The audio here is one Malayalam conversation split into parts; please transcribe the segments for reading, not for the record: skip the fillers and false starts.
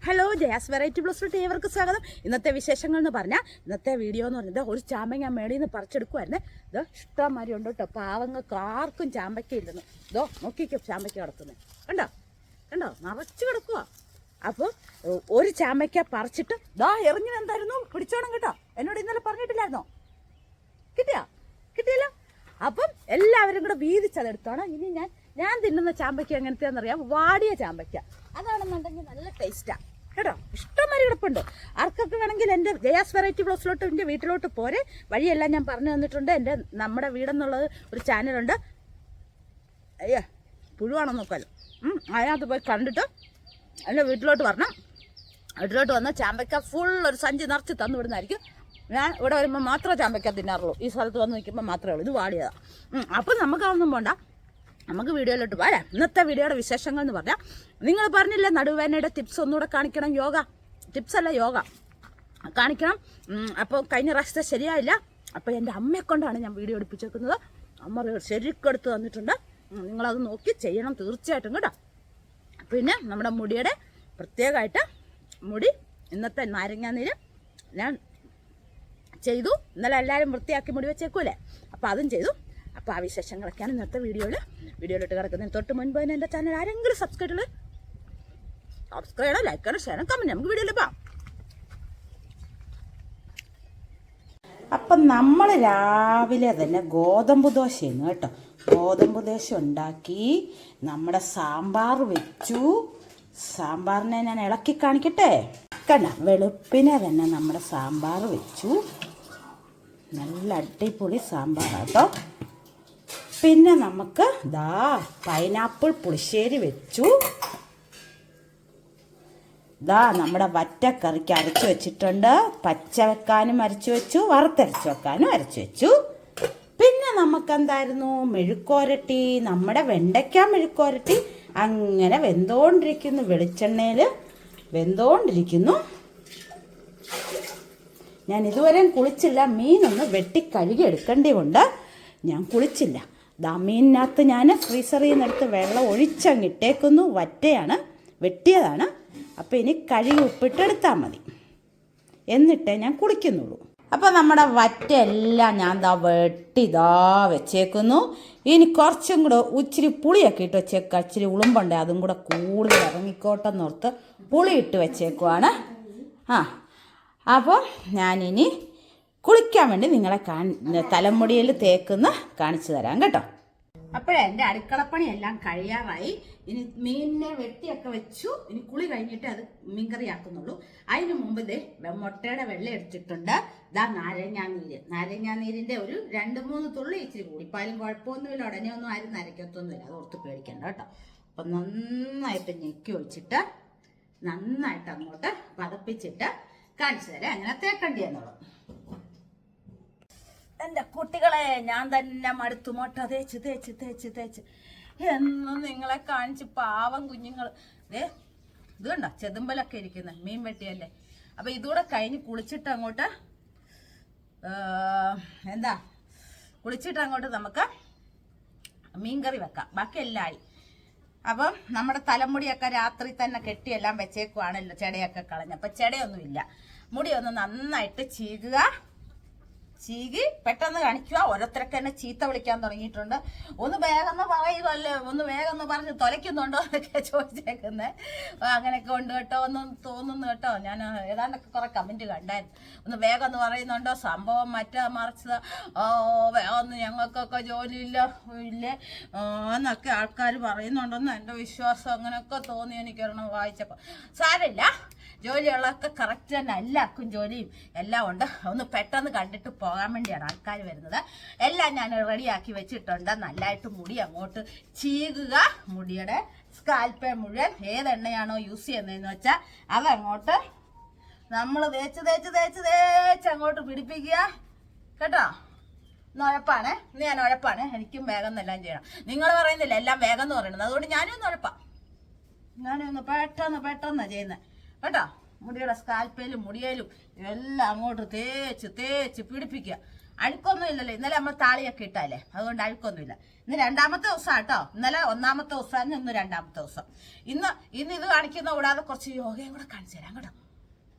ഹലോ ജയാസ് വെറൈറ്റി ബ്ലോസിലോട്ട് ഏവർക്ക് സ്വാഗതം. ഇന്നത്തെ വിശേഷങ്ങൾ എന്ന് പറഞ്ഞാൽ ഇന്നത്തെ വീഡിയോ എന്ന് പറഞ്ഞത് ഒരു ചാമ്പ ഞാൻ മേളിൽ നിന്ന് പറിച്ചെടുക്കുമായിരുന്നേ. ഇതോ ഇഷ്ടംമാതിരി ഉണ്ട് കേട്ടോ. പാവങ്ങൾക്ക് ആർക്കും ചാമ്പയ്ക്ക ഇല്ലെന്ന്. ഇതോ നോക്കിക്കോ ചാമ്പയ്ക്ക കിടക്കുന്നത് കണ്ടോ കണ്ടോ നിറച്ച് കിടക്കുക. അപ്പോൾ ഒരു ചാമ്പയ്ക്ക പറിച്ചിട്ട് ദാ എറിഞ്ഞു എന്തായിരുന്നു പിടിച്ചോണം കേട്ടോ. എന്നോട് ഇന്നലെ പറഞ്ഞിട്ടില്ലായിരുന്നോ? കിട്ടിയല്ലോ. അപ്പം എല്ലാവരും കൂടെ വീതിച്ചതെടുത്തോണം. ഇനി ഞാൻ തിന്നുന്ന ചാമ്പയ്ക്ക എങ്ങനത്തെയാണെന്നറിയാം, വാടിയ ചാമ്പയ്ക്ക. അതാണെന്നുണ്ടെങ്കിൽ നല്ല ടേസ്റ്റാണ് കേട്ടോ. ഇഷ്ടംമാതിരി കിടപ്പുണ്ട്. ആർക്കൊക്കെ വേണമെങ്കിൽ എൻ്റെ ജയാസ് വെറൈറ്റി ബ്ലോസിലോട്ട് എൻ്റെ വീട്ടിലോട്ട് പോരെ. വഴിയെല്ലാം ഞാൻ പറഞ്ഞു തന്നിട്ടുണ്ട്. നമ്മുടെ വീടെന്നുള്ളത് ഒരു ചാനലുണ്ട്. അയ്യോ പുഴുവാണോ നോക്കാമല്ലോ. അതിനകത്ത് പോയി കണ്ടിട്ട് എൻ്റെ വീട്ടിലോട്ട് വരണം. വീട്ടിലോട്ട് വന്നാൽ ചാമ്പയ്ക്ക ഫുൾ ഒരു സഞ്ചി നിറച്ച് തന്നു വിടുന്നതായിരിക്കും. ഞാൻ ഇവിടെ വരുമ്പോൾ മാത്രമേ ചാമ്പയ്ക്ക തിന്നാറുള്ളൂ. ഈ സ്ഥലത്ത് വന്ന് നിൽക്കുമ്പോൾ മാത്രമേ ഉള്ളൂ. ഇത് വാടിയതാണ്. അപ്പം നമുക്കതൊന്നും പോണ്ട, നമുക്ക് വീഡിയോയിലോട്ട് വരാം. ഇന്നത്തെ വീഡിയോയുടെ വിശേഷങ്ങൾ എന്ന് പറഞ്ഞാൽ നിങ്ങൾ പറഞ്ഞില്ലേ നടുവേദനയുടെ ടിപ്സ് ഒന്നുകൂടെ കാണിക്കണം. യോഗ ടിപ്സ് അല്ല, യോഗ കാണിക്കണം. അപ്പോൾ കഴിഞ്ഞ പ്രാവശ്യത്തെ ശരിയായില്ല. അപ്പോൾ എൻ്റെ അമ്മയെ കൊണ്ടാണ് ഞാൻ വീഡിയോ എടുപ്പിച്ചേക്കുന്നത്. അമ്മ ശരിക്കും എടുത്ത് തന്നിട്ടുണ്ട്. നിങ്ങളത് നോക്കി ചെയ്യണം തീർച്ചയായിട്ടും കേട്ടോ. പിന്നെ നമ്മുടെ മുടിയുടെ പ്രത്യേകമായിട്ട് മുടി ഇന്നത്തെ നാരങ്ങാനീര് ഞാൻ ചെയ്തു. ഇന്നലെ എല്ലാവരും വൃത്തിയാക്കി മുടി വെച്ചേക്കൂലേ, അപ്പോൾ അതും ചെയ്തു. അപ്പോൾ ആ വിശേഷങ്ങളൊക്കെയാണ് ഇന്നത്തെ വീഡിയോയിലിട്ട് കിടക്കുന്നതിന് തൊട്ട് മുൻപ് തന്നെ എൻ്റെ ചാനൽ ആരെങ്കിലും സബ്സ്ക്രൈബ് ചെയ്യണം, ലൈക്ക് ചെയ്യണം, ഷെയർ ചെയ്യണം, കമൻറ്റ്. നമുക്ക് വീഡിയോയിൽ പോകാം. അപ്പം നമ്മൾ രാവിലെ തന്നെ ഗോതമ്പ് ദോശയാണ് കേട്ടോ. ഗോതമ്പ് ദോശ ഉണ്ടാക്കി നമ്മുടെ സാമ്പാർ വെച്ചു. സാമ്പാറിനെ ഞാൻ ഇളക്കി കാണിക്കട്ടെ. കണ്ട വെളുപ്പിനെ തന്നെ നമ്മുടെ സാമ്പാർ വെച്ചു. നല്ല അടിപൊളി സാമ്പാറാണ് കേട്ടോ. പിന്നെ നമുക്ക് പൈനാപ്പിൾ പുളിശ്ശേരി വെച്ചു. നമ്മുടെ വറ്റക്കറിക്ക് അരച്ച് വെച്ചിട്ടുണ്ട്. പച്ച വെക്കാനും അരച്ച് വെച്ചു, വറുത്തരച്ച് വെക്കാനും അരച്ച് വെച്ചു. പിന്നെ നമുക്കെന്തായിരുന്നു, മെഴുക്കോരട്ടി. നമ്മുടെ വെണ്ടയ്ക്ക മെഴുക്കോരട്ടി അങ്ങനെ വെന്തോണ്ടിരിക്കുന്നു, വെളിച്ചെണ്ണയിൽ വെന്തോണ്ടിരിക്കുന്നു. ഞാൻ ഇതുവരെയും കുളിച്ചില്ല. മീനൊന്ന് വെട്ടി കഴുകി എടുക്കേണ്ടതുകൊണ്ട് ഞാൻ കുളിച്ചില്ല. മീനിനകത്ത് ഞാൻ ഫ്രീസറിൽ നിന്നെടുത്ത് വെള്ളം ഒഴിച്ചങ്ങിട്ടേക്കുന്നു. വെട്ടിയതാണ്. അപ്പോൾ ഇനി കഴുകി ഉപ്പിട്ടെടുത്താൽ മതി, എന്നിട്ടേ ഞാൻ കുളിക്കുന്നുള്ളൂ. അപ്പോൾ നമ്മുടെ വറ്റയെല്ലാം ഞാൻ വെട്ടി വെച്ചേക്കുന്നു. ഇനി കുറച്ചും കൂടെ ഇച്ചിരി പുളിയൊക്കെ ഇട്ട് വെച്ചേക്കുക. ഇച്ചിരി ഉളുമ്പുണ്ട്, അതും കൂടെ കൂടുതൽ ഇറങ്ങിക്കോട്ടെന്നോർത്ത് പുളി ഇട്ട് വെച്ചേക്കുവാണ്. അപ്പോൾ ഞാനിനി കുളിക്കാൻ വേണ്ടി നിങ്ങളെ തലമുടിയിൽ കാണിച്ചു തരാം കേട്ടോ. അപ്പോഴേ എൻ്റെ അടുക്കളപ്പണിയെല്ലാം കഴിയാറായി. ഇനി മീനിനെ വെട്ടിയൊക്കെ വെച്ചു. ഇനി കുളി കഴിഞ്ഞിട്ട് അത് മീൻകറിയാക്കുന്നുള്ളൂ. അതിന് മുമ്പ് മുട്ടയുടെ വെള്ളം എടുത്തിട്ടുണ്ട്. നാരങ്ങാനീരിൻ്റെ ഒരു 2-3 തുള്ളി ഇച്ചിരി കൂടിപ്പാലും കുഴപ്പമൊന്നുമില്ല. ഉടനെ ഒന്നും ആരും നരയ്ക്കത്തൊന്നുമില്ല, അത് ഓർത്ത് പേടിക്കണ്ട കേട്ടോ. അപ്പം നന്നായിട്ട് ഞെക്കി ഒഴിച്ചിട്ട് നന്നായിട്ട് അങ്ങോട്ട് പതപ്പിച്ചിട്ട് കാണിച്ചു തരാം എങ്ങനെ തേക്കണ്ടി എന്നുള്ളത്. എൻ്റെ കുട്ടികളെ ഞാൻ തന്നെ മടുത്തു മുട്ട തേച്ച് എന്നും നിങ്ങളെ കാണിച്ച് പാവം കുഞ്ഞുങ്ങൾ. ഇത് കണ്ടോ ചെതുമ്പലൊക്കെ ഇരിക്കുന്നത്, മീൻ വെട്ടിയല്ലേ. അപ്പം ഇതുകൂടെ കഴിഞ്ഞ് കുളിച്ചിട്ട് അങ്ങോട്ട് നമുക്ക് മീൻകറി വെക്കാം. ബാക്കി എല്ലാം ആയി. അപ്പം നമ്മുടെ തലമുടിയൊക്കെ രാത്രി തന്നെ കെട്ടിയെല്ലാം വെച്ചേക്കുവാണല്ലോ, ചെടയൊക്കെ കളഞ്ഞ്. അപ്പം ചെടയൊന്നുമില്ല. മുടി ഒന്ന് നന്നായിട്ട് ചീകി പെട്ടെന്ന് കാണിക്കുക. ഓരോരുത്തരൊക്കെ എന്നെ ചീത്ത വിളിക്കാൻ തുടങ്ങിയിട്ടുണ്ട്. ഒന്ന് വേഗം പറയുമല്ലേ, ഒന്ന് വേഗം ഒന്ന് പറഞ്ഞ് തൊലയ്ക്കുന്നുണ്ടോ എന്നൊക്കെ ചോദിച്ചേക്കുന്നത്. അങ്ങനെയൊക്കെ ഉണ്ട് കേട്ടോ, ഒന്നും തോന്നുന്നു കേട്ടോ. ഞാൻ ഏതാണ്ടൊക്കെ കുറെ കമന്റ് കണ്ടായിരുന്നു. ഒന്ന് വേഗം ഒന്ന് പറയുന്നുണ്ടോ, സംഭവം മറിച്ചത്, വേഗം ഒന്ന് ഞങ്ങൾക്കൊക്കെ ജോലിയില്ലേ എന്നൊക്കെ ആൾക്കാർ പറയുന്നുണ്ടെന്ന് എൻ്റെ വിശ്വാസം. അങ്ങനെയൊക്കെ തോന്നി എനിക്കൊരെണ്ണം വായിച്ചപ്പോൾ. സാരമില്ല, ജോലിയുള്ളതൊക്കെ കറക്റ്റ് തന്നെ, എല്ലാവർക്കും ജോലിയും എല്ലാം ഉണ്ട്. ഒന്ന് പെട്ടെന്ന് കണ്ടിട്ട് പോകാൻ വേണ്ടിയാണ് ആൾക്കാർ വരുന്നത്. എല്ലാം ഞാൻ റെഡിയാക്കി വെച്ചിട്ടുണ്ട്. നല്ലതായിട്ട് മുടി അങ്ങോട്ട് ചീകുക. മുടിയുടെ സ്കാൽപ്പേ മുഴുവൻ ഏതെണ്ണയാണോ യൂസ് ചെയ്യുന്നതെന്ന് വെച്ചാൽ അതങ്ങോട്ട് നമ്മൾ തേച്ച് അങ്ങോട്ട് പിടിപ്പിക്കുക കേട്ടോ. ഉഴപ്പാണ് ഇന്ന്, ഞാൻ ഉഴപ്പാണ്. എനിക്കും വേഗം എന്നെല്ലാം ചെയ്യണം. നിങ്ങൾ പറയുന്നില്ല എല്ലാം വേഗം എന്ന് പറയുന്നത്, അതുകൊണ്ട് ഞാനൊന്ന് ഉഴപ്പാം. ഞാനൊന്ന് പെട്ടെന്ന് ചെയ്യുന്നത് കേട്ടോ. മുടിയുടെ സ്കാൽപ്പയിലും മുടിയിലും എല്ലാം അങ്ങോട്ട് തേച്ച് പിടിപ്പിക്കുക. അഴുക്കൊന്നും ഇല്ലല്ലോ. ഇന്നലെ നമ്മൾ താളിയൊക്കെ ഇട്ടല്ലേ, അതുകൊണ്ട് അഴുക്കൊന്നുമില്ല. ഇന്ന് രണ്ടാമത്തെ ദിവസം കേട്ടോ. ഇന്നലെ ഒന്നാമത്തെ ദിവസമാണ്, ഇന്ന് രണ്ടാമത്തെ ദിവസം. ഇന്ന് ഇത് കാണിക്കുന്ന കൂടാതെ കുറച്ച് യോഗയും കൂടെ കാണിച്ചു തരാം കേട്ടോ.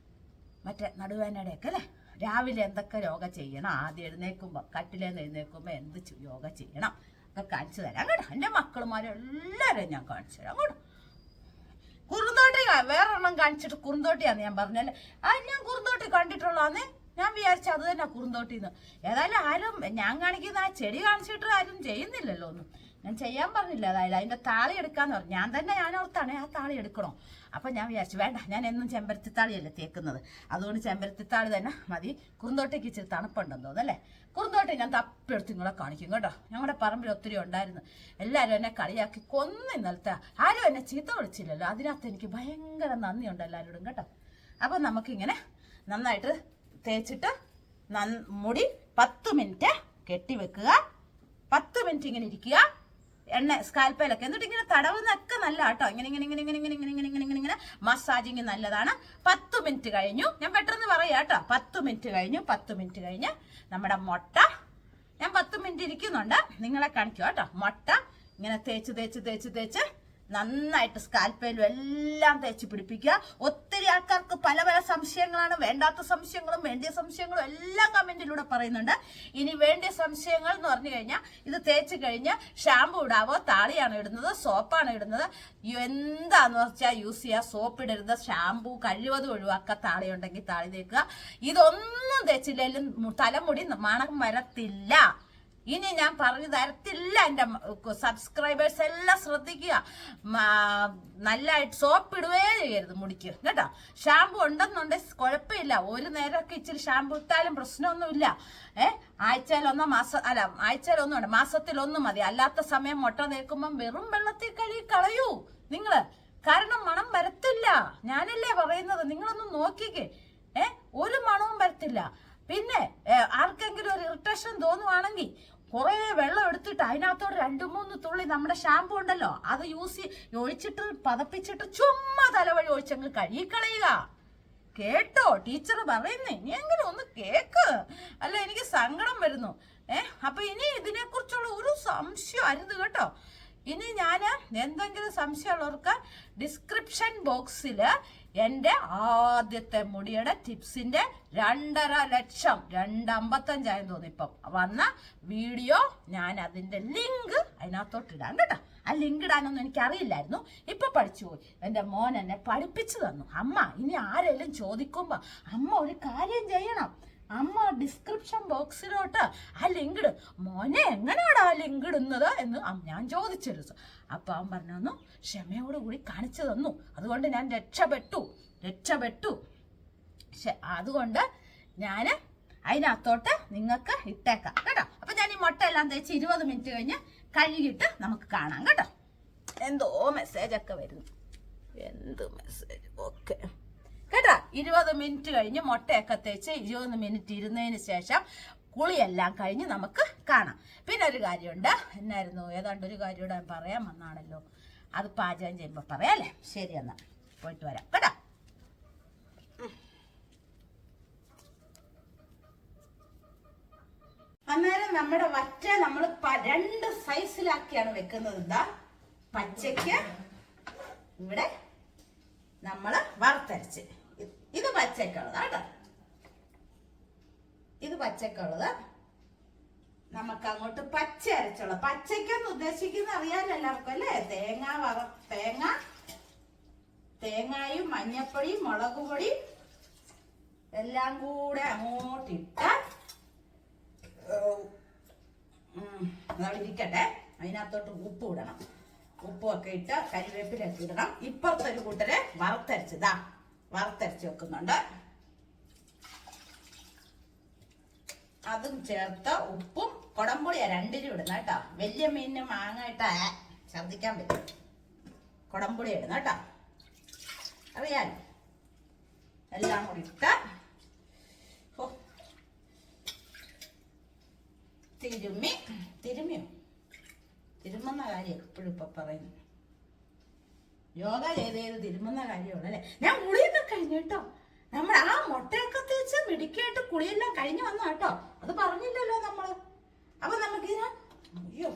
മറ്റേ നടുവേദനയുടെയൊക്കെ അല്ലേ, രാവിലെ എന്തൊക്കെ യോഗ ചെയ്യണം, ആദ്യം എഴുന്നേൽക്കുമ്പോൾ കട്ടിലേന്ന് എഴുന്നേൽക്കുമ്പോൾ എന്ത് യോഗ ചെയ്യണം ഒക്കെ കാണിച്ചു തരാം കേട്ടോ. എൻ്റെ മക്കളുമാരെല്ലാവരെയും ഞാൻ കാണിച്ചു തരാം കേട്ടോ. കുറുന്തോട്ടി വേറൊരെണ്ണം കാണിച്ചിട്ട് കുറുന്തോട്ടിയാന്ന് ഞാൻ പറഞ്ഞല്ലേ. ഞാൻ കുറുന്തോട്ടി കണ്ടിട്ടുള്ളതാന്ന് ഞാൻ വിചാരിച്ചു അത് തന്നെ കുറുന്തോട്ടിന്ന്. ഏതായാലും ആരും ഞാൻ കാണിക്കുന്ന ആ ചെടി കാണിച്ചിട്ട് ആരും ചെയ്യുന്നില്ലല്ലോ ഒന്നും. ഞാൻ ചെയ്യാൻ പറഞ്ഞില്ല. അതായത് അതിന്റെ താളി എടുക്കാന്ന് പറഞ്ഞു. ഞാൻ ഓർത്താണ് ആ താളി എടുക്കണോ. അപ്പൊ ഞാൻ വിചാരിച്ചു വേണ്ട, ഞാൻ എന്നും ചെമ്പരത്തിത്താളിയല്ലേ തേക്കുന്നത്, അതുകൊണ്ട് ചെമ്പരത്തിത്താളി തന്നെ മതി. കുറുന്തോട്ടിക്ക് ഇച്ചിരി തണുപ്പുണ്ടെന്ന് തോന്നല്ലേ. കുറുന്തോട്ടി ഞാൻ തപ്പിയെടുത്ത് നിങ്ങളെ കാണിക്കും കേട്ടോ. ഞങ്ങളുടെ പറമ്പിൽ ഒത്തിരി ഉണ്ടായിരുന്നു. എല്ലാവരും എന്നെ കളിയാക്കി കൊന്നു ഇന്നലത്തെ. ആരും എന്നെ ചീത്ത വിളിച്ചില്ലല്ലോ. അതിനകത്ത് എനിക്ക് ഭയങ്കര നന്ദിയുണ്ട് എല്ലാവരോടും കേട്ടോ. അപ്പൊ നമുക്കിങ്ങനെ നന്നായിട്ട് തേച്ചിട്ട് മുടി 10 മിനിറ്റ് കെട്ടി വെക്കുക. 10 മിനിറ്റ് ഇങ്ങനെ ഇരിക്കുക എണ്ണ സ്കാൽപ്പയിലൊക്കെ. എന്നിട്ട് ഇങ്ങനെ തടവുന്നൊക്കെ നല്ല കേട്ടോ. ഇങ്ങനെ മസാജിങ് നല്ലതാണ്. 10 മിനിറ്റ് കഴിഞ്ഞു. ഞാൻ പെട്ടെന്ന് പറയാം കേട്ടോ. 10 മിനിറ്റ് കഴിഞ്ഞു. 10 മിനിറ്റ് കഴിഞ്ഞ് നമ്മുടെ മുട്ട, ഞാൻ 10 മിനിറ്റ് ഇരിക്കുന്നുണ്ട്, നിങ്ങളെ കാണിക്കുക കേട്ടോ. മുട്ട ഇങ്ങനെ തേച്ച് നന്നായിട്ട് സ്കാൽപ്പയിലും എല്ലാം തേച്ച് പിടിപ്പിക്കുക. ഒത്തിരി ആൾക്കാർക്ക് പല പല സംശയങ്ങളാണ്. വേണ്ടാത്ത സംശയങ്ങളും വേണ്ടിയ സംശയങ്ങളും എല്ലാം കമന്റിലൂടെ പറയുന്നുണ്ട്. ഇനി വേണ്ടിയ സംശയങ്ങൾ എന്ന് പറഞ്ഞു കഴിഞ്ഞാൽ, ഇത് തേച്ച് കഴിഞ്ഞ് ഷാമ്പു ഇടാവോ, താളിയാണ് ഇടുന്നത്, സോപ്പാണ് ഇടുന്നത്, എന്താന്ന് വെച്ചാൽ യൂസ് ചെയ്യുക. സോപ്പ് ഇടരുത്, ഷാമ്പു കഴിവതും ഒഴിവാക്കുക. താളി ഉണ്ടെങ്കിൽ താളി തേക്കുക. ഇതൊന്നും തേച്ചില്ലെങ്കിലും തലമുടി മണം വരത്തില്ല. ഇനി ഞാൻ പറഞ്ഞു തരത്തില്ല. എൻ്റെ സബ്സ്ക്രൈബേഴ്സ് എല്ലാം ശ്രദ്ധിക്കുക. നല്ലതായിട്ട് സോപ്പ് ഇടുവേ ചെയ്യരുത് മുടിക്ക് കേട്ടോ. ഷാമ്പു ഉണ്ടെന്നുണ്ടെങ്കിൽ കുഴപ്പമില്ല. ഒരു നേരമൊക്കെ ഇച്ചിരി ഷാമ്പു ഇട്ടാലും പ്രശ്നമൊന്നുമില്ല. ആഴ്ചയിലൊന്നോ ആഴ്ചയിലൊന്നും ഉണ്ട്, മാസത്തിലൊന്നും മതി. അല്ലാത്ത സമയം മുട്ട തേക്കുമ്പം വെറും വെള്ളത്തിൽ കളയൂ നിങ്ങള്. കാരണം മണം വരത്തില്ല. ഞാനല്ലേ പറയുന്നത്, നിങ്ങളൊന്ന് നോക്കിക്കേ. ഒരു മണവും വരത്തില്ല. പിന്നെ ആർക്കെങ്കിലും ഒരു ഇറിറ്റേഷൻ തോന്നുവാണെങ്കിൽ കുറെ വെള്ളം എടുത്തിട്ട് അതിനകത്തോട് 2-3 തുള്ളി നമ്മുടെ ഷാമ്പു ഉണ്ടല്ലോ, അത് ഒഴിച്ചിട്ട് പതപ്പിച്ചിട്ട് ചുമ്മാ തലവഴി ഒഴിച്ചങ്ങ് കഴുകിക്കളയുക. കേട്ടോ ടീച്ചർ പറയുന്നേ, ഇനി എങ്ങനെ ഒന്ന് കേക്ക്. അല്ല, എനിക്ക് സങ്കടം വരുന്നു. അപ്പൊ ഇനി ഇതിനെ കുറിച്ചുള്ള ഒരു സംശയം അരുത് കേട്ടോ. ഇനി ഞാൻ എന്തെങ്കിലും സംശയമുള്ളവർക്ക് ഡിസ്ക്രിപ്ഷൻ ബോക്സിൽ എൻ്റെ ആദ്യത്തെ മുടിയുടെ ടിപ്സിന്റെ 2.5 ലക്ഷം 255 തോന്നി ഇപ്പം വന്ന വീഡിയോ, ഞാൻ അതിന്റെ ലിങ്ക് അതിനകത്തോട്ട് ഇടാം കേട്ടോ. ആ ലിങ്ക് ഇടാനൊന്നും എനിക്കറിയില്ലായിരുന്നു, ഇപ്പൊ പഠിച്ചു പോയി. എൻ്റെ മോൻ എന്നെ പഠിപ്പിച്ചു തന്നു. അമ്മ ഇനി ആരെങ്കിലും ചോദിക്കുമ്പോ അമ്മ ഒരു കാര്യം ചെയ്യണം, അമ്മ ഡിസ്ക്രിപ്ഷൻ ബോക്സിലോട്ട് ആ ലിങ്ക് ഇടും. മോനെ എങ്ങനെയാണ് ആ ലിങ്ക് ഇടുന്നത് എന്ന് ഞാൻ ചോദിച്ചിരുന്നു. അപ്പൊ അവൻ പറഞ്ഞു ക്ഷമയോടുകൂടി കാണിച്ചു തന്നു. അതുകൊണ്ട് ഞാൻ രക്ഷപ്പെട്ടു. അതുകൊണ്ട് ഞാൻ അതിനകത്തോട്ട് നിങ്ങൾക്ക് ഇട്ടേക്കാം കേട്ടോ. അപ്പൊ ഞാൻ ഈ മുട്ട എല്ലാം തേച്ച് 20 മിനിറ്റ് കഴിഞ്ഞ് കഴുകിയിട്ട് നമുക്ക് കാണാം കേട്ടോ. എന്തോ മെസ്സേജൊക്കെ വരുന്നു. എന്ത് മെസ്സേജ്? ഓക്കെ കേട്ടോ. 20 മിനിറ്റ് കഴിഞ്ഞ് മുട്ടയൊക്കെ തേച്ച് 20 മിനിറ്റ് ഇരുന്നതിന് ശേഷം കുളിയെല്ലാം കഴിഞ്ഞ് നമുക്ക് കാണാം. പിന്നെ ഒരു കാര്യമുണ്ട്. എന്നായിരുന്നു, ഏതാണ്ട് ഒരു കാര്യം ഇവിടെ പറയാൻ വന്നാണല്ലോ. അത് പാചകം ചെയ്യുമ്പോൾ പറയാം അല്ലേ. ശരി, എന്നാ പോയിട്ട് വരാം കേട്ടോ. അന്നേരം നമ്മുടെ വറ്റ നമ്മൾ 2 സൈസിലാക്കിയാണ് വെക്കുന്നത്. എന്താ, പച്ചയ്ക്ക് ഇവിടെ നമ്മള് വറുത്തരച്ച്, ഇത് പച്ചക്കുള്ളത് കേട്ടോ. ഇത് പച്ചക്കുള്ളത് നമുക്ക് അങ്ങോട്ട് പച്ച അരച്ചുള്ള, പച്ചക്കെന്ന് ഉദ്ദേശിക്കുന്ന അറിയാലോ എല്ലാവർക്കും അല്ലേ. തേങ്ങായും മഞ്ഞപ്പൊടിയും മുളക് പൊടിയും എല്ലാം കൂടെ അങ്ങോട്ടിട്ട് അതവിടെ ഇരിക്കട്ടെ. അതിനകത്തോട്ട് ഉപ്പ് ഇടണം. ഉപ്പൊക്കെ ഇട്ട് കരിവേപ്പിലൊക്കെ ഇടണം. ഇപ്പുറത്തൊരു കൂട്ടരെ വറുത്തരച്ച് വെക്കുന്നുണ്ട്. അതും ചേർത്ത് ഉപ്പും കുടംപുളിയാ 2 ഇടുന്ന കേട്ടോ. വലിയ മീനിന് മാങ്ങായിട്ട് ഛർദിക്കാൻ പറ്റും. കുടംപുളി ഇടുന്ന കേട്ടോ, അറിയാലോ. എല്ലാം കൂടി ഇട്ട് തിരുമുന്ന കാര്യം എപ്പോഴും ഇപ്പൊ പറയുന്നു. യോഗ ചെയ്ത് തിരുമുന്ന കാര്യമുള്ളൂ അല്ലെ. ഞാൻ കുളിയൊക്കെ കഴിഞ്ഞു കേട്ടോ. നമ്മൾ ആ മുട്ടയൊക്കെ തേച്ച് മിടിക്കായിട്ട് കുളിയെല്ലാം കഴിഞ്ഞു വന്നു കേട്ടോ. അത് പറഞ്ഞില്ലല്ലോ നമ്മള്. അപ്പൊ നമുക്കിതിന് അയ്യോ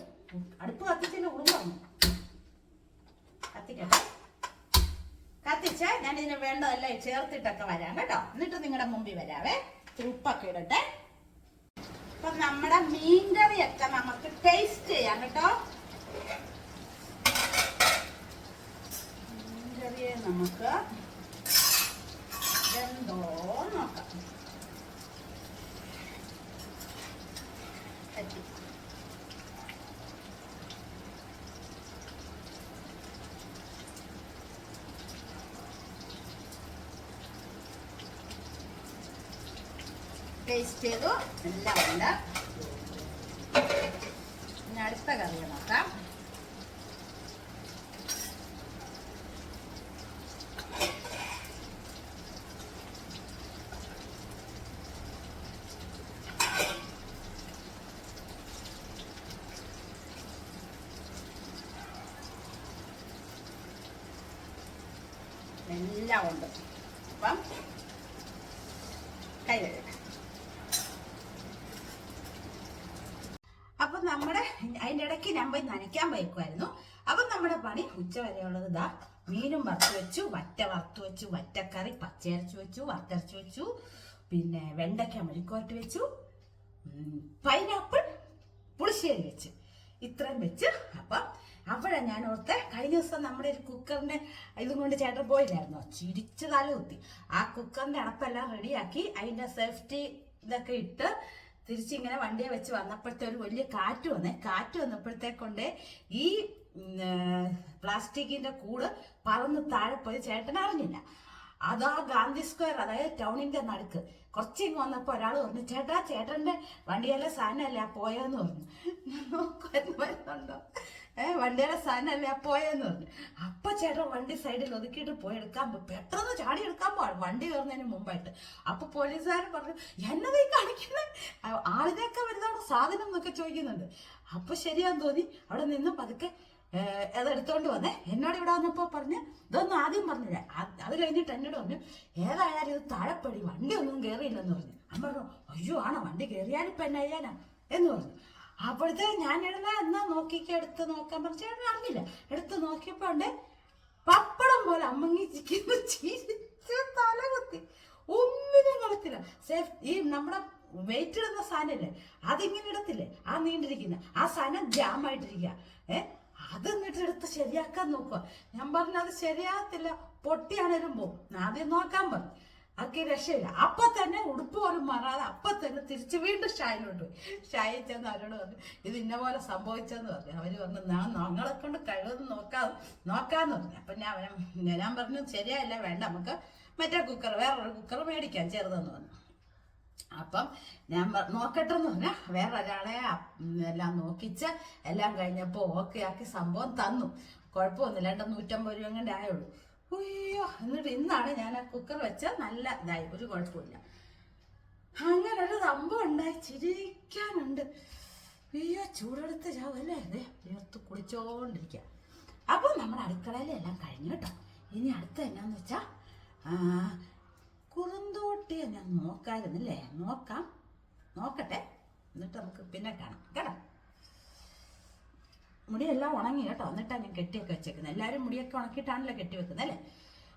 അടുപ്പ് കത്തിച്ചതിന് ഉറുമ്പ് കത്തിക്കട്ടെ. കത്തിച്ച് ഞാൻ ഇതിന് വേണ്ടതെല്ലാം ചേർത്തിട്ടൊക്കെ വരാം കേട്ടോ. എന്നിട്ട് നിങ്ങളുടെ മുമ്പിൽ വരാവേ. ഉപ്പൊക്കെ ഇടട്ടെ. അപ്പൊ നമ്മുടെ മീൻകറിയൊക്കെ നമുക്ക് ടേസ്റ്റ് ചെയ്യാം കേട്ടോ. മീൻകറിയെ നമുക്ക് എന്തോ നോക്കാം. ടേസ്റ്റ് ചെയ്തു എല്ലാം ഉണ്ട്. ഇനി അടുത്ത കറി നോക്കാം. എല്ലാം ഉണ്ട്. അപ്പം കൈ കഴുകാം. അപ്പൊ നമ്മുടെ അതിൻ്റെ ഇടയ്ക്ക് ഞാൻ പോയി നനയ്ക്കാൻ പോയിക്കുമായിരുന്നു. അപ്പൊ നമ്മുടെ പണി ഉച്ച വരെയുള്ളത് ഇതാ. മീനും വറുത്ത് വെച്ചു, വറ്റ വറുത്ത് വെച്ചു, വറ്റക്കറി പച്ചയരച്ച് വെച്ചു, വറുത്തരച്ച് വെച്ചു, പിന്നെ വെണ്ടയ്ക്ക മെഴുക്കുവരട്ടി വെച്ചു, പൈനാപ്പിൾ പുളിശ്ശേരി വെച്ച്, ഇത്രയും വെച്ച്. അപ്പം അപ്പോഴാണ് ഞാൻ ഓർത്തെ കഴിഞ്ഞ ദിവസം നമ്മുടെ ഒരു കുക്കറിന്റെ ഇതും കൊണ്ട് ചേട്ടൻ പോയില്ലായിരുന്നോ, ചിരിച്ചു തല കുത്തി. ആ കുക്കറിന്റെ അടപ്പെല്ലാം റെഡിയാക്കി അതിന്റെ സേഫ്റ്റി ഇതൊക്കെ ഇട്ട് തിരിച്ചിങ്ങനെ വണ്ടിയെ വെച്ച് വന്നപ്പോഴത്തെ ഒരു വലിയ കാറ്റ് വന്നേ. കാറ്റ് വന്നപ്പോഴത്തേക്കൊണ്ട് ഈ പ്ലാസ്റ്റിക്കിന്റെ കൂട് പറന്ന് താഴെ പോയി ചേട്ടൻ അറിഞ്ഞില്ല. അതാ ഗാന്ധി സ്ക്വയർ, അതായത് ടൗണിന്റെ നടുക്ക്. കുറച്ചിങ്ങ് വന്നപ്പോ ഒരാൾ പറഞ്ഞു, ചേട്ടാ ചേട്ടന്റെ വണ്ടിയിലെ സാധനമല്ല പോയെന്ന് പറഞ്ഞു. വരുന്നുണ്ടോ വണ്ടിയിലെ സാധനമല്ല പോയെന്ന് പറഞ്ഞു. അപ്പൊ ചേട്ടൻ വണ്ടി സൈഡിൽ ഒതുക്കിയിട്ട് പോയി എടുക്കാൻ പോയി. പെട്ടെന്ന് ചാടി എടുക്കാൻ പോവാണ് വണ്ടി കയറുന്നതിന് മുമ്പായിട്ട്. അപ്പൊ പോലീസുകാരൻ പറഞ്ഞു, എന്നതീ കാണിക്കുന്നത്, ആളിനൊക്കെ വരുന്നതാണ് സാധനം എന്നൊക്കെ ചോദിക്കുന്നുണ്ട്. അപ്പൊ ശരിയാന്ന് തോന്നി അവിടെ നിന്ന് പതുക്കെ അതെടുത്തോണ്ട് വന്നേ. എന്നോട് ഇവിടെ വന്നപ്പോ പറഞ്ഞ് ഇതൊന്നും ആദ്യം പറഞ്ഞില്ല. അത് കഴിഞ്ഞിട്ട് എന്നോട് പറഞ്ഞു, ഏതായാലും ഇത് താഴെപ്പടി വണ്ടി ഒന്നും കയറിയില്ലെന്ന് പറഞ്ഞു. അമ്മ പറഞ്ഞു, അയ്യോ ആണോ, വണ്ടി കയറിയാലിപ്പോ എന്നാ ചെയ്യാനാ എന്ന് പറഞ്ഞു. അപ്പോഴത്തെ ഞാൻ ഇടുന്ന എന്നാ നോക്കിക്ക് എടുത്ത് നോക്കാൻ പറഞ്ഞു. ചേട്ടൻ അറിഞ്ഞില്ല. എടുത്ത് നോക്കിയപ്പോ ഉണ്ട് പപ്പടം പോലെ അമ്മങ്ങി ചിക്കുന്നു. ചിരിച്ചു തല കുത്തി. ഒന്നിനും കളത്തില്ല. സേഫ് ഈ നമ്മുടെ വെയിറ്റ് ഇടുന്ന സാധനല്ലേ, അതിങ്ങനെ ഇടത്തില്ലേ, ആ നീണ്ടിരിക്കുന്ന ആ സാധനം ജാമായിട്ടിരിക്കുക. അത് എന്നിട്ട് എടുത്ത് ശരിയാക്കാൻ നോക്കുക. ഞാൻ പറഞ്ഞു അത് ശരിയാകത്തില്ല, പൊട്ടിയാണേലും പോകും, ആദ്യം നോക്കാൻ പറഞ്ഞു. അതൊക്കെ രക്ഷയില്ല. അപ്പൊ തന്നെ ഉടുപ്പ് പോലും മാറാതെ അപ്പൊ തന്നെ തിരിച്ച് വീണ്ടും ഷായിലോട്ട് പോയി. ഷായി ചെന്ന് അവരോട് പറഞ്ഞു, ഇത് ഇന്ന പോലെ സംഭവിച്ചെന്ന് പറഞ്ഞു. അവര് പറഞ്ഞു, ഞങ്ങളെ കൊണ്ട് കഴിവതും നോക്കാന്ന് പറഞ്ഞു. അപ്പൊ ഞാൻ പറഞ്ഞു, ശരിയായില്ല, വേണ്ട, നമുക്ക് മറ്റേ കുക്കർ, വേറൊരു കുക്കർ മേടിക്കാം ചെറുതെന്ന് പറഞ്ഞു. അപ്പം ഞാൻ നോക്കട്ടെ എന്ന് പറഞ്ഞാൽ വേറൊരാളെ എല്ലാം നോക്കിച്ച് എല്ലാം കഴിഞ്ഞപ്പോ ഓക്കെ ആക്കി സംഭവം തന്നു. കുഴപ്പമൊന്നുമില്ല. 150 രൂപ കണ്ടേ ആയുള്ളൂ. അയ്യോ, എന്നിട്ട് ഇന്നാണ് ഞാൻ ആ കുക്കർ വെച്ച നല്ല ഇതായി, ഒരു കുഴപ്പമില്ല. അങ്ങനെ ഒരു സംഭവം ഉണ്ടായി. ചിരിക്കാനുണ്ട്. അയ്യോ, ചൂടെടുത്ത് ചാവല്ലേ, അതെ ഉയർത്ത് കുളിച്ചോണ്ടിരിക്കുക. അപ്പൊ നമ്മുടെ അടുക്കളയിലെല്ലാം കഴിഞ്ഞു കേട്ടോ. ഇനി അടുത്ത എന്നാന്ന് വെച്ചാ കുറുന്തോട്ടിയെ ഞാൻ നോക്കായിരുന്നില്ലേ, നോക്കട്ടെ, എന്നിട്ട് നമുക്ക് പിന്നെ കാണാം കേട്ടോ. മുടിയെല്ലാം ഉണങ്ങി കേട്ടോ. എന്നിട്ടാണ് ഞാൻ കെട്ടിയൊക്കെ വെച്ചേക്കുന്നത്. എല്ലാവരും മുടിയൊക്കെ ഉണക്കിയിട്ടാണല്ലോ കെട്ടി വെക്കുന്നത് അല്ലേ.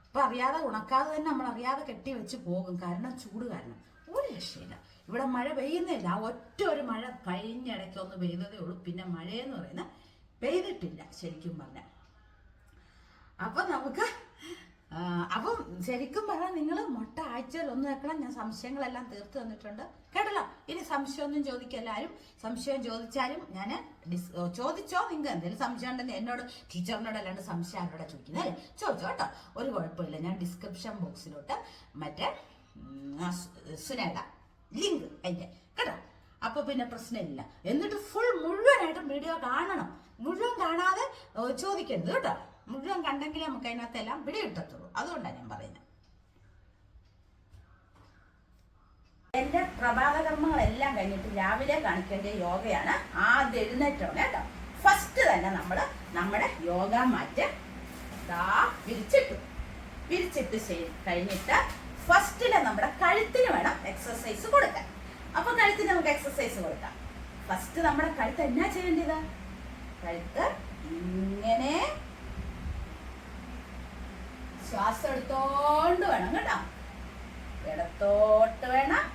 ഇപ്പൊ അറിയാതെ ഉണക്കാതെ തന്നെ നമ്മൾ അറിയാതെ കെട്ടി വെച്ച് പോകും. കാരണം ചൂട് കാരണം ഒരു രക്ഷയില്ല. ഇവിടെ മഴ പെയ്യുന്നില്ല. ആ ഒറ്റ ഒരു മഴ കഴിഞ്ഞിടയ്ക്ക് ഒന്ന് പെയ്തതേ ഉള്ളൂ. പിന്നെ മഴയെന്ന് പറയുന്ന പെയ്തിട്ടില്ല ശരിക്കും പറഞ്ഞ. അപ്പൊ നമുക്ക് അപ്പം ശരിക്കും പറഞ്ഞാൽ നിങ്ങൾ മുട്ട ആഴ്ചയിൽ ഒന്ന് വെക്കണം. ഞാൻ സംശയങ്ങളെല്ലാം തീർത്ത് തന്നിട്ടുണ്ട് കേട്ടല്ലോ. ഇനി സംശയമൊന്നും ചോദിക്കല്ല ആരും. സംശയം ചോദിച്ചാലും ഞാൻ ചോദിച്ചോ, നിങ്ങൾക്ക് എന്തെങ്കിലും സംശയം ഉണ്ടെങ്കിൽ എന്നോട്, ടീച്ചറിനോട് അല്ലാണ്ട് സംശയം ആരോടെ ചോദിക്കുന്നത് അല്ലേ, ചോദിച്ചോ കേട്ടോ, ഒരു കുഴപ്പമില്ല. ഞാൻ ഡിസ്ക്രിപ്ഷൻ ബോക്സിലോട്ട് മറ്റേ സുനേട ലിങ്ക് അതിൻ്റെ കേട്ടോ. അപ്പൊ പിന്നെ പ്രശ്നമില്ല. എന്നിട്ട് മുഴുവനായിട്ടും വീഡിയോ കാണണം. മുഴുവൻ കാണാതെ ചോദിക്കരുത് കേട്ടോ. മുഴുവൻ കണ്ടെങ്കിലേ നമുക്ക് അതിനകത്തെല്ലാം പിടികിട്ടത്തുള്ളൂ. അതുകൊണ്ടാണ് ഞാൻ പറയുന്നത്. എന്റെ പ്രഭാതകർമ്മങ്ങളെല്ലാം കഴിഞ്ഞിട്ട് രാവിലെ കാണിക്കേണ്ട യോഗയാണ്. ആദ്യം എഴുന്നേറ്റണം കേട്ടോ. ഫസ്റ്റ് തന്നെ നമ്മുടെ യോഗ മാറ്റ് വിരിച്ചിട്ട് കഴിഞ്ഞിട്ട് ഫസ്റ്റില് നമ്മുടെ കഴുത്തിന് വേണം എക്സസൈസ് കൊടുക്കാൻ. അപ്പൊ കഴുത്തിന് നമുക്ക് എക്സസൈസ് കൊടുക്കാം. ഫസ്റ്റ് നമ്മുടെ കഴുത്ത് എന്നാ ചെയ്യേണ്ടത്? കഴുത്ത് ഇങ്ങനെ ശ്വാസം എടുത്തോണ്ട് വേണം കേട്ടോ. ഇടത്തോട്ട് വേണം,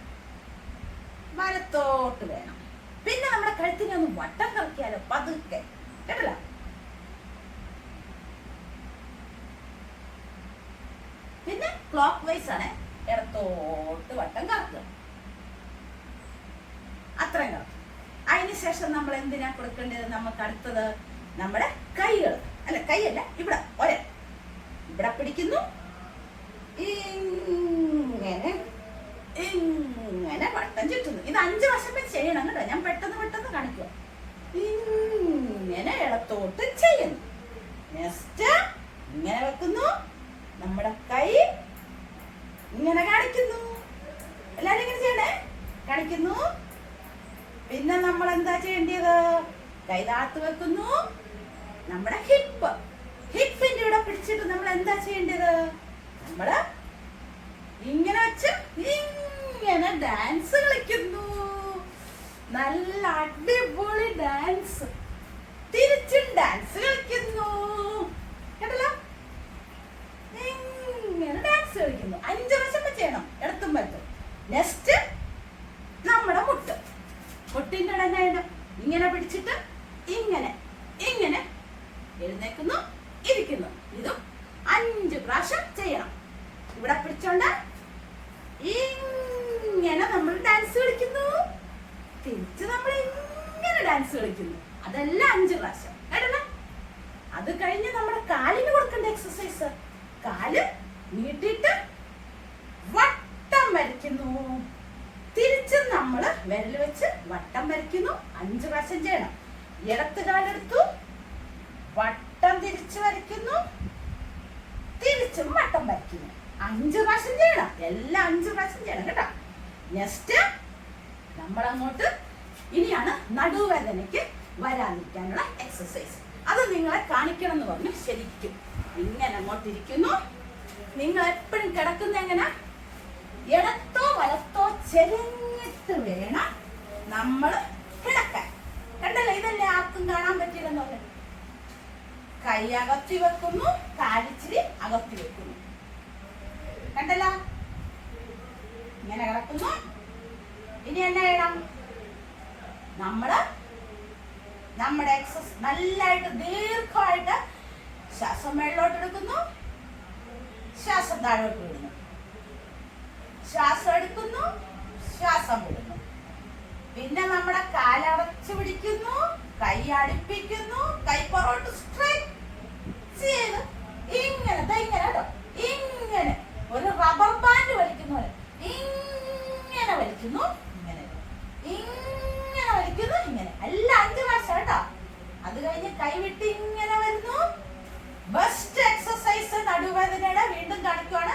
വലത്തോട്ട് വേണം. പിന്നെ നമ്മുടെ കഴുത്തിനെ ഒന്ന് വട്ടം കറക്കിയാലോ, പതുക്കെ കേട്ടല്ലോ. പിന്നെ ക്ലോക്ക് വൈസ് ആണ്, ഇടത്തോട്ട് വട്ടം കറക്കുക. അത്രയും കറക്കും. അതിനുശേഷം നമ്മൾ എന്തിനാ കൊടുക്കേണ്ടത്? നമുക്ക് അടുത്തത് നമ്മുടെ കൈകൾ, അല്ല കൈയല്ല, ഇവിടെ ഇവിടെ പിടിക്കുന്നു, ഇങ്ങനെ ഇങ്ങനെ വട്ടം ചുറ്റുന്നു. ഇത് 5 വർഷം വെച്ച് ചെയ്യണം കേട്ടോ. ഞാൻ പെട്ടെന്ന് കാണിക്കുക. ഇങ്ങനെ ഇടത്തോട്ട് ചെയ്യുന്നു. നെക്സ്റ്റ് ഇങ്ങനെ വെക്കുന്നു, നമ്മുടെ കൈ ഇങ്ങനെ കാണിക്കുന്നു. എല്ലാരും ഇങ്ങനെ ചെയ്യണേ, കാണിക്കുന്നു. പിന്നെ നമ്മൾ എന്താ ചെയ്യേണ്ടത്? കൈ താത്ത് വെക്കുന്നു, നമ്മുടെ ഹിപ്പിന്റെ ഇവിടെ പിടിച്ചിട്ട് നമ്മൾ എന്താ ചെയ്യേണ്ടത്? നമ്മള് ഇങ്ങനെ വെച്ച് ഇങ്ങനെ ഡാൻസ് കളിക്കുന്നു. നല്ല അടിപൊളി ഡാൻസ്. തിരിച്ചും ഡാൻസ് കളിക്കുന്നു കേട്ടല്ലോ. ഇങ്ങനെ ഡാൻസ് കളിക്കുന്നു. 5 പ്രാവശ്യം ചെയ്യണം, ഇടത്തും വലത്തും. നെക്സ്റ്റ് നമ്മുടെ മുട്ടിന്റെ ഇടം ഇങ്ങനെ പിടിച്ചിട്ട് ഇങ്ങനെ ഇങ്ങനെ എഴുന്നേക്കുന്നു, ഇരിക്കുന്നു. ഇതും 5 പ്രാവശ്യം ചെയ്യണം. ഇവിടെ പിടിച്ചോണ്ട് ഇങ്ങനെ നമ്മൾ ഡാൻസ് കളിക്കുന്നു, തിരിച്ച് നമ്മൾ ഇങ്ങനെ ഡാൻസ് കളിക്കുന്നു. അതെല്ലാം 5 പ്രാവശ്യം കേട്ടല്ലോ. അത് കഴിഞ്ഞ് നമ്മുടെ കാലിന് കൊടുക്കേണ്ട എക്സസൈസ്. കാല് നീട്ടിയിട്ട് വട്ടം വരയ്ക്കുന്നു. തിരിച്ച് നമ്മൾ വിരൽ വെച്ച് വട്ടം വരയ്ക്കുന്നു. 5 പ്രാവശ്യം ചെയ്യണം. ഇടത്ത് കാലെടുത്തു, വട്ടം തിരിച്ച് വരയ്ക്കുന്നു, തിരിച്ചും വട്ടം വരയ്ക്കുന്നു. 5 പ്രാവശ്യം ചെയ്യണം. എല്ലാം 5 പ്രാവശ്യം ചെയ്യണം കേട്ടോ. നെക്സ്റ്റ് നമ്മളങ്ങോട്ട് ഇനിയാണ് നടുവേദനയ്ക്ക് വരാതിരിക്കാനുള്ള എക്സസൈസ്. അത് നിങ്ങളെ കാണിക്കണം എന്ന് പറഞ്ഞു. ശരിക്കും ഇങ്ങനെ അങ്ങോട്ട് ഇരിക്കുന്നു. നിങ്ങൾ എപ്പോഴും കിടക്കുന്ന എങ്ങനെ? ഇടത്തോ വലത്തോ ചെരിഞ്ഞിട്ട് വേണം നമ്മൾ കിടക്കാൻ. കണ്ടല്ലോ, ഇതല്ലേ ആർക്കും കാണാൻ പറ്റില്ലെന്ന് പറഞ്ഞു. കൈ അകത്തി വെക്കുന്നു, കാലിച്ചിരി അകത്തി വെക്കുന്നു. കണ്ടല്ലോ, ഇങ്ങനെ കിടക്കുന്നു. ഇനി എന്നാ ചെയ്യണം? നമ്മുടെ എക്സസൈസ് നല്ലതായിട്ട് ദീർഘമായിട്ട് ശ്വാസം മേളിലോട്ട് എടുക്കുന്നു, ശ്വാസം താഴോട്ട് വിടുന്നു, ശ്വാസം എടുക്കുന്നു, ശ്വാസം വിടുന്നു. പിന്നെ നമ്മുടെ കാലടച്ച് പിടിക്കുന്നു, കൈ അടുപ്പിക്കുന്നു, കൈ പുറകോട്ട് സ്ട്രെച്ച് ചെയ്ത് ഇങ്ങനെ കേട്ടോ, ഇങ്ങനെ ഒരു റബ്ബർ ബാൻഡ് വലിക്കുന്ന പോലെ ഇങ്ങനെ വലിക്കുന്നു, ഇങ്ങനെ വലിക്കുന്നു, ഇങ്ങനെ എല്ലാം 5 പ്രാവശ്യം കേട്ടോ. അത് കഴിഞ്ഞ് കൈവിട്ട് ഇങ്ങനെ വരുന്നു. ബെസ്റ്റ് എക്സസൈസ് നടുവേദനയുടെ. വീണ്ടും കാണിക്കുവാണ്.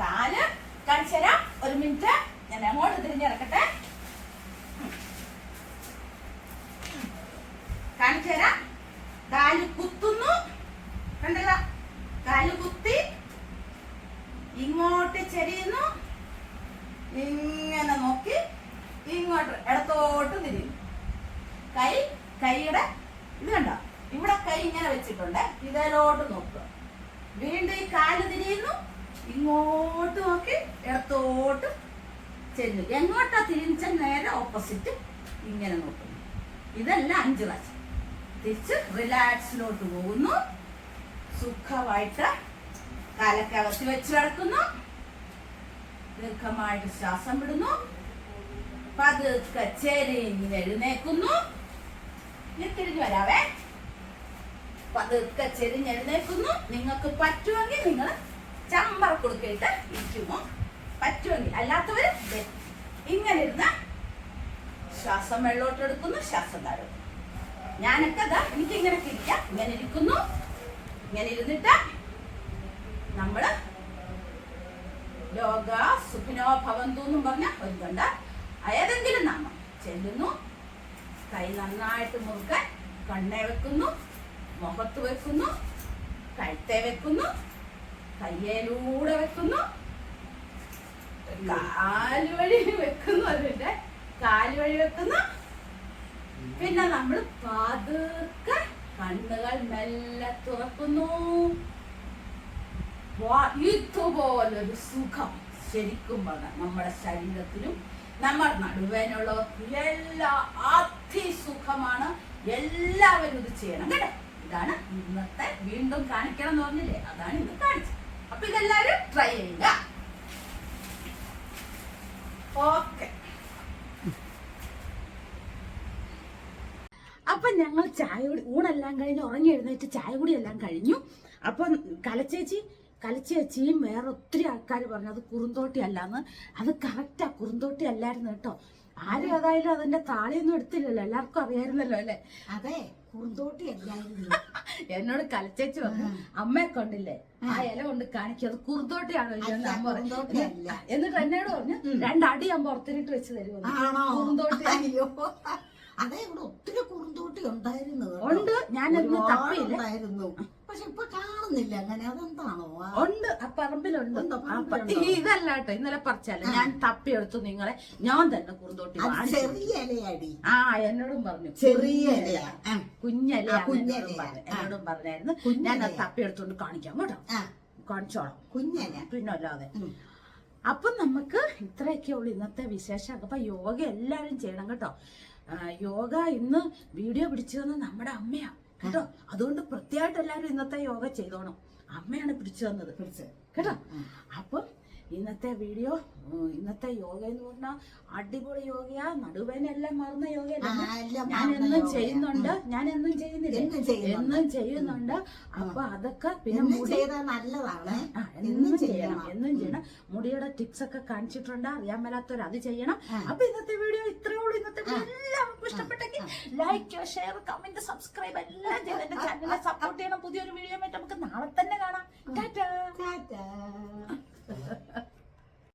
കാല് കാണിച്ചു തരാം. 1 മിനിറ്റ് ഞാൻ അങ്ങോട്ട് തിരിഞ്ഞിറക്കട്ടെ. കാണിച്ചു തരാം. കാല് കുത്തുന്നു, കണ്ടല്ലോ, കാല് കുത്തി ഇങ്ങോട്ട് ചെരിയുന്നു, ഇങ്ങനെ നോക്കി ഇങ്ങോട്ട് ഇടത്തോട്ട് തിരിയുന്നു. കൈയുടെ ഇത് കണ്ടോ, ഇവിടെ കൈ ഇങ്ങനെ വെച്ചിട്ടുണ്ട്, ഇതിലോട്ട് നോക്കുക. വീണ്ടും ഈ കാല് തിരിയുന്നു, ഇങ്ങോട്ട് നോക്കി ഇടത്തോട്ട് ചെല്ലുന്നു. എങ്ങോട്ടാ തിരിച്ച നേരെ ഓപ്പോസിറ്റ് ഇങ്ങനെ നോക്കുന്നു. ഇതെല്ലാം 5 പ്രാവശ്യം. തിരിച്ച് റിലാക്സിലോട്ട് പോകുന്നു. സുഖമായിട്ട് കാലൊക്കെ അകത്തി വെച്ച് കിടക്കുന്നു. ദീർഘമായിട്ട് ശ്വാസം വിടുന്നു. പതുക്കെ ചെരിഞ്ഞ് എഴുന്നേക്കുന്നു. തിരിഞ്ഞു വരാവേ. പതുക്കെ ചെരിഞ്ഞെഴുന്നേക്കുന്നു. നിങ്ങൾക്ക് പറ്റുമെങ്കിൽ നിങ്ങൾ ചമ്പറ കൊടുക്കിട്ട് ഇരിക്കുമോ, പറ്റുമെങ്കിൽ. അല്ലാത്തവർ ഇങ്ങനെ ഇരുന്ന് ശ്വാസം വെള്ളോട്ട് എടുക്കുന്നു, ശ്വാസം താഴോട്ട്. ഞാനൊക്കെ എനിക്കിങ്ങനെ ഇരിക്കാം. ഇങ്ങനെ ഇരിക്കുന്നു. ഇങ്ങനെ ഇരുന്നിട്ട് നമ്മള് ലോക സുഖിനോ ഭവന്തു എന്നും പറഞ്ഞ ഒരുതുണ്ട്. ഏതെങ്കിലും നാമം ചെല്ലുന്നു. കൈ നന്നായിട്ട് മുറുക്കാൻ കണ്ണേ വെക്കുന്നു, മുഖത്ത് വെക്കുന്നു, കഴുത്തെ ഇന്നത്തെ വെക്കുന്നു, കയ്യിലൂടെ വെക്കുന്നു, കാലുവഴി വെക്കുന്നു, അതിന്റെ കാലുവഴി വെക്കുന്നു. പിന്നെ നമ്മൾ പതുക്കെ കണ്ണുകൾ മെല്ലെ തുറക്കുന്നു. ഇതുപോലൊരു സുഖം ശരിക്കും പറഞ്ഞാൽ നമ്മുടെ ശരീരത്തിനും നമ്മുടെ നടുവേനുള്ളവർക്കും എല്ലാ അതിസുഖമാണ്. എല്ലാവരും ഇത് ചെയ്യണം കേട്ടോ. ഇതാണ് ഇന്നത്തെ വീണ്ടും കാണിക്കണം എന്ന് പറഞ്ഞില്ലേ, അതാണ് ഇന്ന് കാണിച്ചത്. അപ്പൊ ഇതെല്ലാവരും ട്രൈ ചെയ്യുക. ഓക്കെ. അപ്പൊ ഞങ്ങൾ ചായ കൂടി, ഊണെല്ലാം കഴിഞ്ഞ് ഉറങ്ങി എഴുന്നേറ്റ് ചായ കൂടി എല്ലാം കഴിഞ്ഞു. അപ്പൊ കലച്ചേച്ചിയും വേറെ ഒത്തിരി ആൾക്കാർ പറഞ്ഞു അത് കുറുന്തോട്ടി അല്ലാന്ന്. അത് കറക്റ്റാ, കുറുന്തോട്ടി അല്ലായിരുന്നു കേട്ടോ. ആരും ഏതായാലും അതിന്റെ താളിയൊന്നും എടുത്തില്ലല്ലോ, എല്ലാവർക്കും അറിയായിരുന്നല്ലോ അല്ലെ. അതെ, കുറുന്തോട്ടി അല്ലായിരുന്നു. എന്നോട് കലച്ചേച്ചി പറഞ്ഞു, അമ്മയെ കണ്ടില്ലേ ആ ഇല കൊണ്ട് കാണിക്കും, അത് കുറുന്തോട്ടിയാണോ എന്നിട്ട് എന്നോട് പറഞ്ഞു 2 അടി ഞാൻ പുറത്തിനിട്ട് വെച്ച് തരുമോ കുറുന്തോട്ടി. അയ്യോ, അതെ, ഇവിടെ ഒത്തിരി കുറുന്തോട്ടി ഉണ്ടായിരുന്നു. ഉണ്ട്, ഞാനൊന്ന് തപ്പിയില്ലായിരുന്നു. പക്ഷെ ഇപ്പൊ കാണുന്നില്ല അങ്ങനെ. അതെന്താണോ? ഉണ്ട്, ആ പറമ്പിലുണ്ട്. ഇതല്ല കേട്ടോ, ഇന്നലെ പറിച്ചല്ല, ഞാൻ തപ്പിയെടുത്തു നിങ്ങളെ. ഞാൻ തന്നെ കുറുന്തോട്ടി ചെറിയ ഇലയാടി. ആ എന്നോടും പറഞ്ഞു ചെറിയ ഇലയാ, കുഞ്ഞല എന്നോടും പറഞ്ഞായിരുന്നു. ഞാൻ അത് തപ്പിയെടുത്തോണ്ട് കാണിക്കാം കേട്ടോ, കാണിച്ചോളാം. കുഞ്ഞല പിന്നെ അല്ലാതെ. അപ്പൊ നമുക്ക് ഇത്രയൊക്കെ ഉള്ളു ഇന്നത്തെ വിശേഷം. അപ്പൊ യോഗ എല്ലാരും ചെയ്യണം കേട്ടോ. യോഗ ഇന്ന് വീഡിയോ പിടിച്ചു തന്നത് നമ്മുടെ അമ്മയാ കേട്ടോ. അതുകൊണ്ട് പ്രത്യേകമായിട്ട് എല്ലാരും ഇന്നത്തെ യോഗ ചെയ്തോണം. അമ്മയാണ് പിടിച്ചു തന്നത് കേട്ടോ. അപ്പം ഇന്നത്തെ വീഡിയോ, ഇന്നത്തെ യോഗ എന്ന് പറഞ്ഞാൽ അടിപൊളി യോഗയാ. നടുവേനെല്ലാം മറന്ന യോഗയല്ല. ഞാൻ എന്നും ചെയ്യുന്നുണ്ട്, ഞാൻ എന്നും ചെയ്യുന്നില്ല, എന്നും ചെയ്യുന്നുണ്ട്. അപ്പൊ അതൊക്കെ പിന്നെ നല്ലതാണ്. എന്നും ചെയ്യണം. മുടിയുടെ ടിപ്സ് ഒക്കെ കാണിച്ചിട്ടുണ്ട്, അറിയാൻ മേലാത്തവർ അത് ചെയ്യണം. അപ്പൊ ഇന്നത്തെ വീഡിയോ ഇത്രയേ ഉള്ളൂ. ഇന്നത്തെ വീഡിയോ എല്ലാവർക്കും ഇഷ്ടപ്പെട്ടെങ്കിൽ ലൈക്ക്, ഷെയർ, കമന്റ്, സബ്സ്ക്രൈബ് എല്ലാം ചെയ്ത് എന്റെ ചാനലിനെ സപ്പോർട്ട് ചെയ്യണം. പുതിയൊരു വീഡിയോ ആയിട്ട് നമുക്ക് നാളെ തന്നെ കാണാം. ടാറ്റാ.